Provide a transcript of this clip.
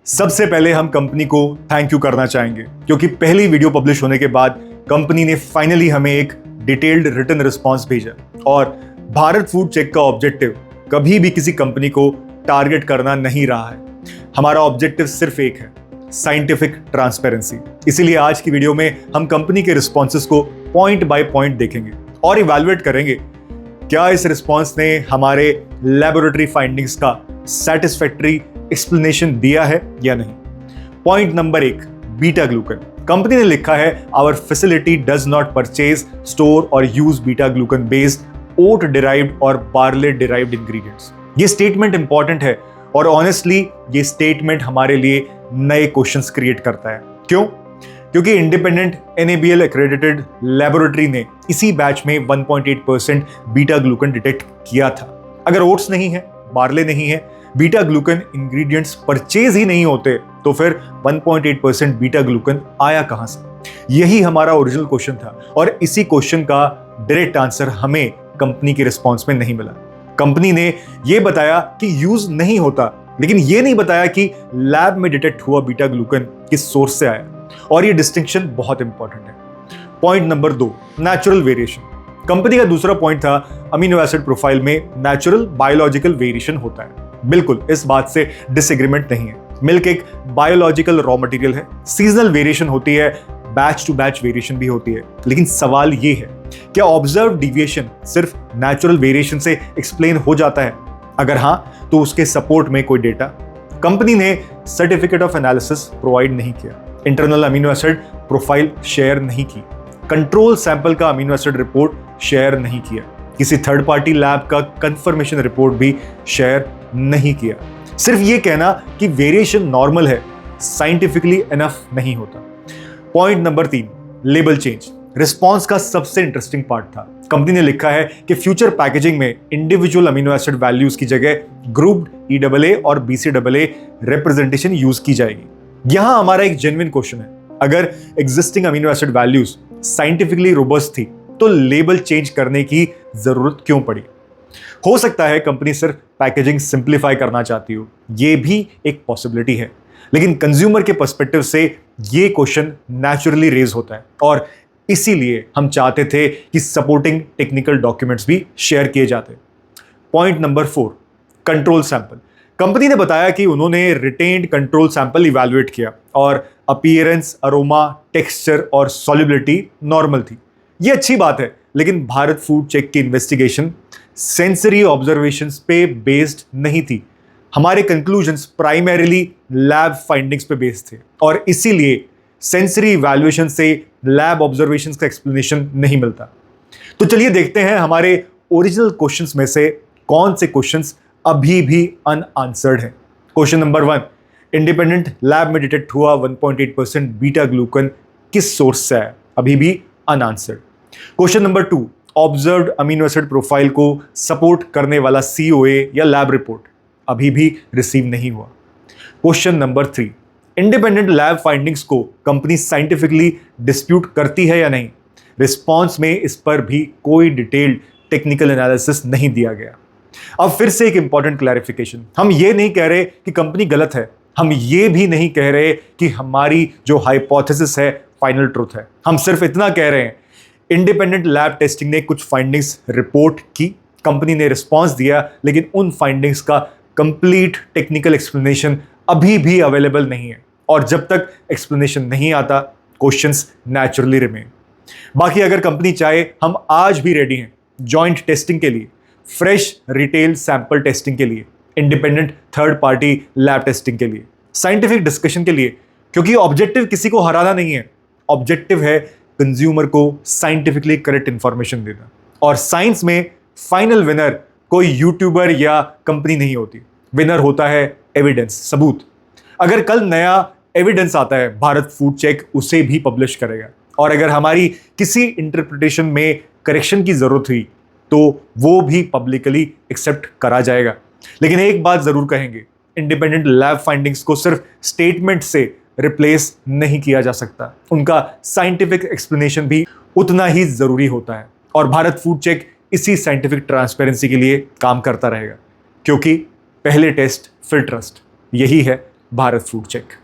सबसे पहले हम कंपनी को थैंक यू करना चाहेंगे क्योंकि पहली वीडियो पब्लिश होने के बाद कंपनी ने फाइनली हमें एक डिटेल्ड रिटन रिस्पांस भेजा और भारत फूड चेक का ऑब्जेक्टिव कभी भी किसी कंपनी को टारगेट करना नहीं रहा है। हमारा ऑब्जेक्टिव सिर्फ एक है, साइंटिफिक ट्रांसपेरेंसी। इसीलिए आज की वीडियो में हम कंपनी के रिस्पॉन्सेस को पॉइंट बाय पॉइंट देखेंगे और इवैल्यूएट करेंगे क्या इस रिस्पॉन्स ने हमारे लैबोरेटरी फाइंडिंग्स का सैटिस्फैक्टरी एक्सप्लेनेशन दिया है या नहीं। Point number 1, beta glucan. Company ने लिखा है our facility does not purchase, store और use beta glucan based oat derived और बार्ले डिराइव्ड इंग्रेडिएंट्स। ये स्टेटमेंट इंपॉर्टेंट है और ऑनेस्टली ये स्टेटमेंट हमारे लिए नए क्वेश्चंस क्रिएट करता है। क्यों? क्योंकि इंडिपेंडेंट NABL एक्रेडिटेड लेबोरेटरी ने इसी बैच में 1.8% बीटा ग्लूकन डिटेक्ट किया था। अगर ओट्स नहीं है, बार्ले नहीं है, बीटा ग्लूकन इंग्रेडिएंट्स परचेज ही नहीं होते तो फिर 1.8% बीटा ग्लूकन आया कहां से? यही हमारा ओरिजिनल क्वेश्चन था और इसी क्वेश्चन का डायरेक्ट आंसर हमें कंपनी के रिस्पांस में नहीं मिला। कंपनी ने यह बताया कि यूज नहीं होता, लेकिन यह नहीं बताया कि लैब में डिटेक्ट हुआ बीटा ग्लूकन किस सोर्स से आया, और यह डिस्टिंक्शन बहुत इंपॉर्टेंट है। Point number 2, natural variation. Company का दूसरा पॉइंट था अमीनो एसिड प्रोफाइल में नेचुरल बायोलॉजिकल वेरिएशन होता है। बिल्कुल, इस बात से डिसएग्रीमेंट नहीं है। मिल्क एक बायोलॉजिकल रॉ मटेरियल है, सीजनल वेरिएशन होती है, बैच टू बैच वेरिएशन भी होती है। लेकिन सवाल ये है, क्या ऑब्जर्व डिविएशन सिर्फ नेचुरल वेरिएशन से एक्सप्लेन हो जाता है? अगर हां, तो उसके सपोर्ट में कोई डेटा। कंपनी ने सर्टिफिकेट ऑफ एनालिसिस प्रोवाइड नहीं किया, internal amino acid profile share नहीं की, कंट्रोल सैंपल का अमीनो एसिड रिपोर्ट शेयर नहीं किया, किसी थर्ड पार्टी लैब का कंफर्मेशन रिपोर्ट भी शेयर नहीं किया। सिर्फ ये कहना कि वेरिएशन नॉर्मल है साइंटिफिकली इनफ नहीं होता। Point number 3, label change. Response का सबसे इंटरेस्टिंग पार्ट था। कंपनी ने लिखा है कि फ्यूचर पैकेजिंग में इंडिविजुअल अमीनो एसिड वैल्यूज की जगह ग्रुप्ड EAA और BCAA रिप्रेजेंटेशन यूज की जाएगी। यहां हमारा एक जेन्युइन क्वेश्चन है, अगर existing amino acid values scientifically robust थी तो लेबल चेंज करने की जरूरत क्यों पड़ी? हो सकता है कंपनी सिर्फ पैकेजिंग सिंप्लीफाई करना चाहती हो, यह भी एक पॉसिबिलिटी है। लेकिन कंज्यूमर के पर्सपेक्टिव से यह क्वेश्चन नेचुरली रेज होता है और इसीलिए हम चाहते थे कि सपोर्टिंग टेक्निकल डॉक्यूमेंट्स भी शेयर किए जाते। Point number 4, control sample. Company ने बताया कि उन्होंने रिटेन्ड कंट्रोल सैंपल इवैल्यूएट किया और अपीयरेंस, अरोमा, टेक्सचर और सॉल्युबिलिटी नॉर्मल थी। यह अच्छी बात है, लेकिन भारत फूड चेक की इन्वेस्टिगेशन सेंसरी ऑब्जर्वेशंस पे बेस्ड नहीं थी। हमारे कंक्लूजन्स प्राइमरीली लैब फाइंडिंग्स पे बेस्ड थे और इसीलिए सेंसरी इवैल्यूएशन से लैब ऑब्जर्वेशंस का एक्सप्लेनेशन नहीं मिलता। तो चलिए देखते हैं हमारे ओरिजिनल क्वेश्चंस में से कौन से क्वेश्चंस अभी भी अनआंसर्ड हैं। क्वेश्चन नंबर 1, इंडिपेंडेंट लैब में डिटेक्ट हुआ 1.8% बीटा ग्लूकन किस सोर्स से है? अभी भी unanswered. Question number 2, observed amino acid profile को सपोर्ट करने वाला COA या लैब रिपोर्ट अभी भी रिसीव नहीं हुआ। Question number 3, independent lab findings को कंपनी साइंटिफिकली डिस्प्यूट करती है या नहीं? रिस्पॉन्स में इस पर भी कोई डिटेल्ड टेक्निकल एनालिसिस नहीं दिया गया। अब फिर से एक इंपॉर्टेंट क्लैरिफिकेशन, हम ये नहीं कह रहे कि कंपनी गलत है, हम ये भी नहीं कह रहे कि हमारी जो हाइपोथेसिस है फाइनल ट्रूथ है। हम सिर्फ इतना कह रहे हैं, इंडिपेंडेंट लैब टेस्टिंग ने कुछ फाइंडिंग्स रिपोर्ट की, कंपनी ने रिस्पॉन्स दिया, लेकिन उन फाइंडिंग्स का कंप्लीट टेक्निकल एक्सप्लेनेशन अभी भी अवेलेबल नहीं है और जब तक एक्सप्लेनेशन नहीं आता क्वेश्चंस नेचुरली रिमेन। बाकी अगर कंपनी चाहे, हम आज भी रेडी हैं जॉइंट टेस्टिंग के लिए, फ्रेश रिटेल सैंपल टेस्टिंग के लिए, independent third party lab testing के लिए, साइंटिफिक डिस्कशन के लिए, क्योंकि ऑब्जेक्टिव किसी को हराना नहीं है। ऑब्जेक्टिव है कंज्यूमर को साइंटिफिकली करेक्ट इंफॉर्मेशन देना। और साइंस में फाइनल विनर कोई यूट्यूबर या कंपनी नहीं होती, विनर होता है एविडेंस, सबूत। अगर कल नया एविडेंस आता है, भारत फूड चेक उसे भी पब्लिश करेगा और अगर हमारी किसी इंटरप्रिटेशन में करेक्शन की जरूरत हुई तो वो भी पब्लिकली एक्सेप्ट करा जाएगा। लेकिन एक बात जरूर कहेंगे, इंडिपेंडेंट लैब फाइंडिंग्स को सिर्फ स्टेटमेंट से रिप्लेस नहीं किया जा सकता, उनका साइंटिफिक एक्सप्लेनेशन भी उतना ही जरूरी होता है और भारत फूड चेक इसी साइंटिफिक ट्रांसपेरेंसी के लिए काम करता रहेगा, क्योंकि पहले टेस्ट फिर ट्रस्ट, यही है भारत फूड चेक।